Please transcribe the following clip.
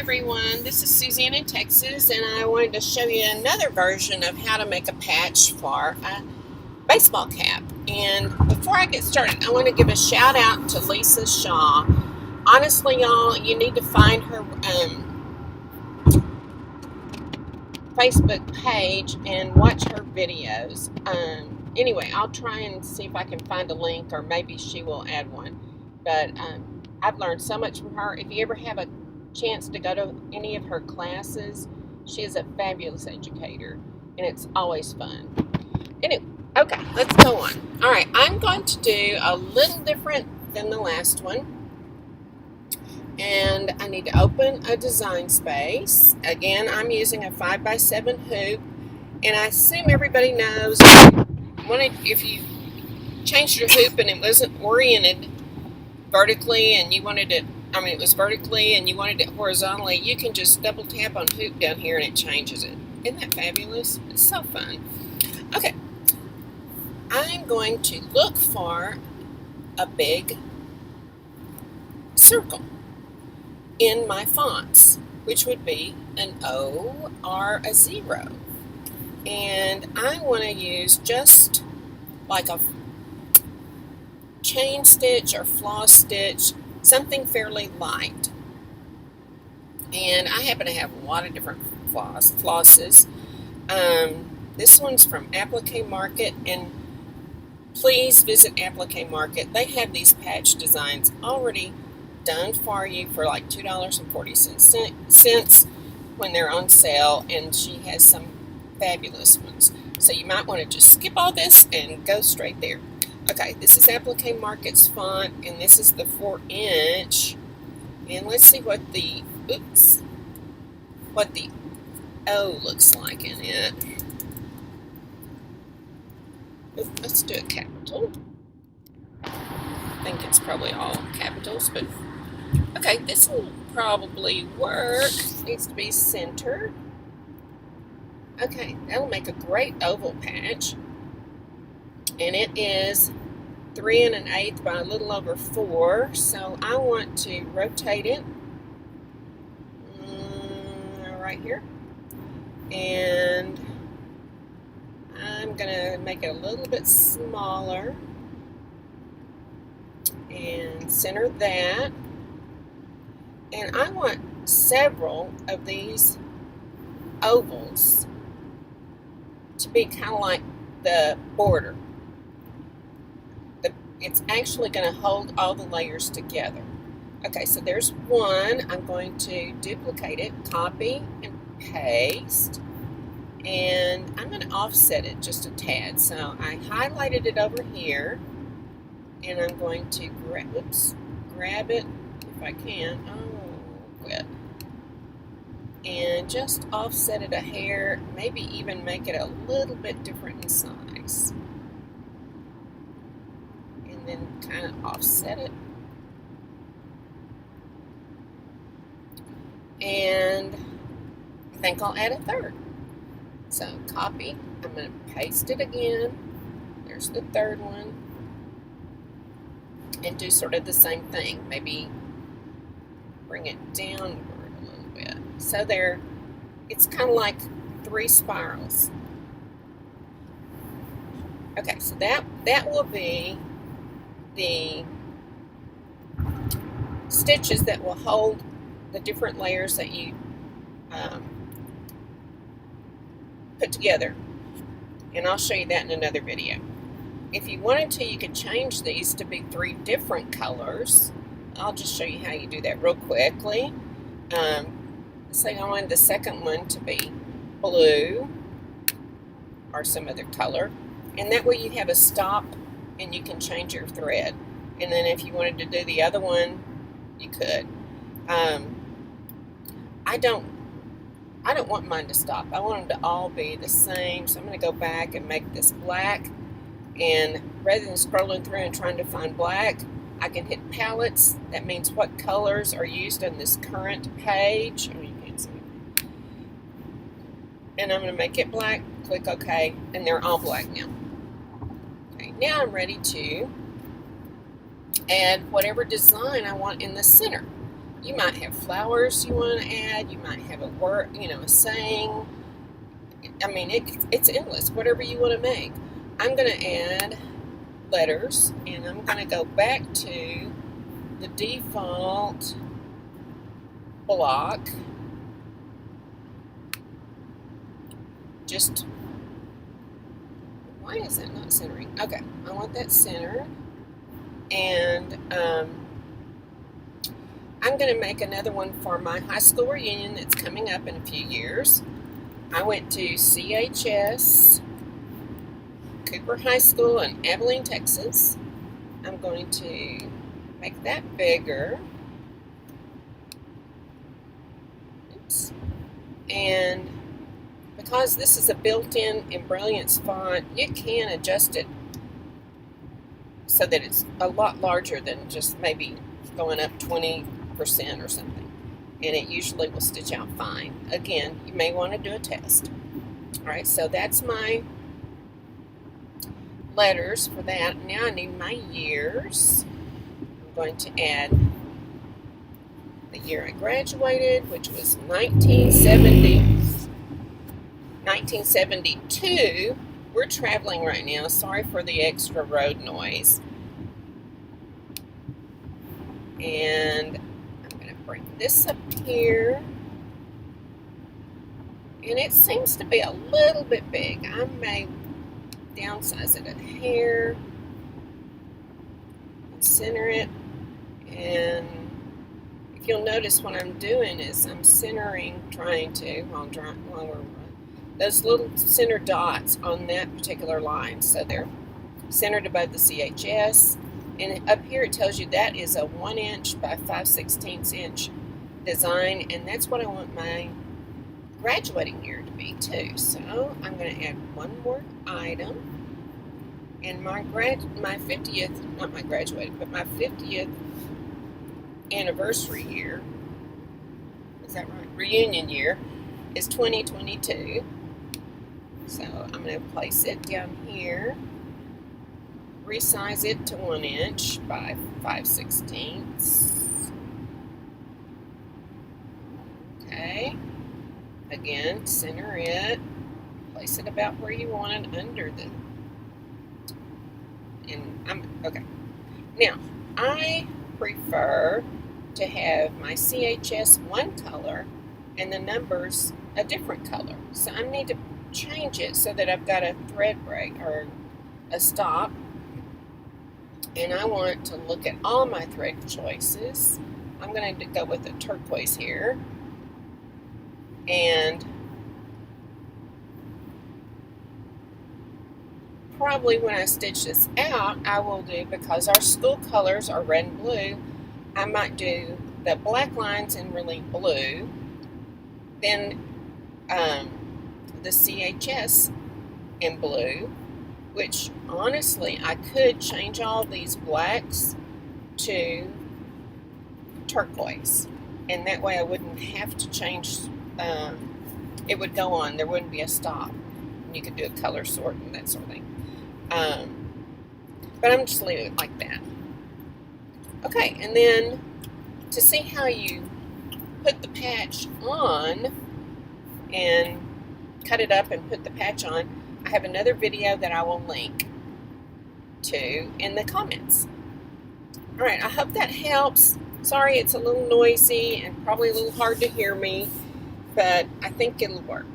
everyone, this is Suzanne in Texas, and I wanted to show you another version of how to make a patch for a baseball cap. And before I get started, I want to give a shout out to Lisa Shaw. Honestly, y'all, you need to find her Facebook page and watch her videos. Anyway, I'll try and see if I can find a link, or maybe she will add one. But I've learned so much from her. If you ever have a chance to go to any of her classes, she is a fabulous educator, and it's always fun. Anyway, okay, let's go on. All right, I'm going to do a little different than the last one, and I need to open a design space. Again, I'm using a 5x7 hoop, and I assume everybody knows if you changed your hoop and it wasn't oriented vertically and you wanted it, it was vertically and you wanted it horizontally, you can just double tap on hoop down here and it changes it. Isn't that fabulous? It's so fun. Okay, I'm going to look for a big circle in my fonts, which would be an O or a 0. And I want to use just like a chain stitch or floss stitch, something fairly light. And I happen to have a lot of different flosses. This one's from Applique Market, and please visit Applique Market. They have these patch designs already done for you for like $2.40 when they're on sale, and she has some fabulous ones. So you might want to just skip all this and go straight there. Okay, this is Applique Market's font, and this is the 4-inch. And let's see what the O looks like in it. Let's do a capital. I think it's probably all capitals, but okay, this will probably work. Needs to be centered. Okay, that'll make a great oval patch. And it is 3 1/8 by a little over 4. So I want to rotate it right here. And I'm going to make it a little bit smaller and center that. And I want several of these ovals to be kind of like the border. It's actually going to hold all the layers together. Okay, so there's one. I'm going to duplicate it, copy and paste, and I'm going to offset it just a tad. So I highlighted it over here, and I'm going to grab it if I can. Oh, quit. And just offset it a hair, maybe even make it a little bit different in size. And then kind of offset it. And I think I'll add a third. So copy, I'm going to paste it again. There's the third one. And do sort of the same thing. Maybe bring it downward a little bit. So there, it's kind of like 3 spirals. Okay, so that will be the stitches that will hold the different layers that you put together, and I'll show you that in another video. If you wanted to, you could change these to be 3 different colors. I'll just show you how you do that real quickly. Say I wanted the second one to be blue or some other color, and that way you have a stop and you can change your thread. And then if you wanted to do the other one, you could. I don't want mine to stop. I want them to all be the same. So I'm going to go back and make this black. And rather than scrolling through and trying to find black, I can hit palettes. That means what colors are used on this current page. Oh, you can't see it. And I'm going to make it black. Click OK. And they're all black now. Okay, now I'm ready to add whatever design I want in the center. You might have flowers you want to add. You might have a word, a saying. I mean, it's endless, whatever you want to make. I'm going to add letters, and I'm going to go back to the default block. Just, why is that not centering? Okay, I want that centered. And I'm going to make another one for my high school reunion that's coming up in a few years. I went to CHS, Cooper High School in Abilene, Texas. I'm going to make that bigger. Oops. And because this is a built-in Embrilliance font, you can adjust it so that it's a lot larger than just maybe going up 20% or something. And it usually will stitch out fine. Again, you may want to do a test. All right, so that's my letters for that. Now I need my years. I'm going to add the year I graduated, which was 1972. We're traveling right now. Sorry for the extra road noise. And I'm going to bring this up here. And it seems to be a little bit big. I may downsize it a hair. Center it. And if you'll notice what I'm doing is I'm centering, trying to, while we're those little center dots on that particular line. So they're centered above the CHS. And up here it tells you that is a 1 inch by 5/16 inch design. And that's what I want my graduating year to be too. So I'm going to add one more item. And my 50th, not my graduating, but my 50th anniversary year, is that right? Reunion year is 2022. So I'm going to place it down here, resize it to 1 inch by 5/16. Okay. Again, center it, place it about where you want it under the, okay. Now, I prefer to have my CHS one color and the numbers a different color. So I need to change it so that I've got a thread break or a stop. And I want to look at all my thread choices. I'm going to go with the turquoise here. And probably when I stitch this out, I will do, because our school colors are red and blue, I might do the black lines in really blue, then the CHS in blue, which honestly I could change all these blacks to turquoise, and that way I wouldn't have to change. It would go on, there wouldn't be a stop, and you could do a color sort and that sort of thing. But I'm just leaving it like that. Okay, and then to see how you put the patch on and cut it up and put the patch on, I have another video that I will link to in the comments. All right, I hope that helps. Sorry it's a little noisy and probably a little hard to hear me, but I think it'll work.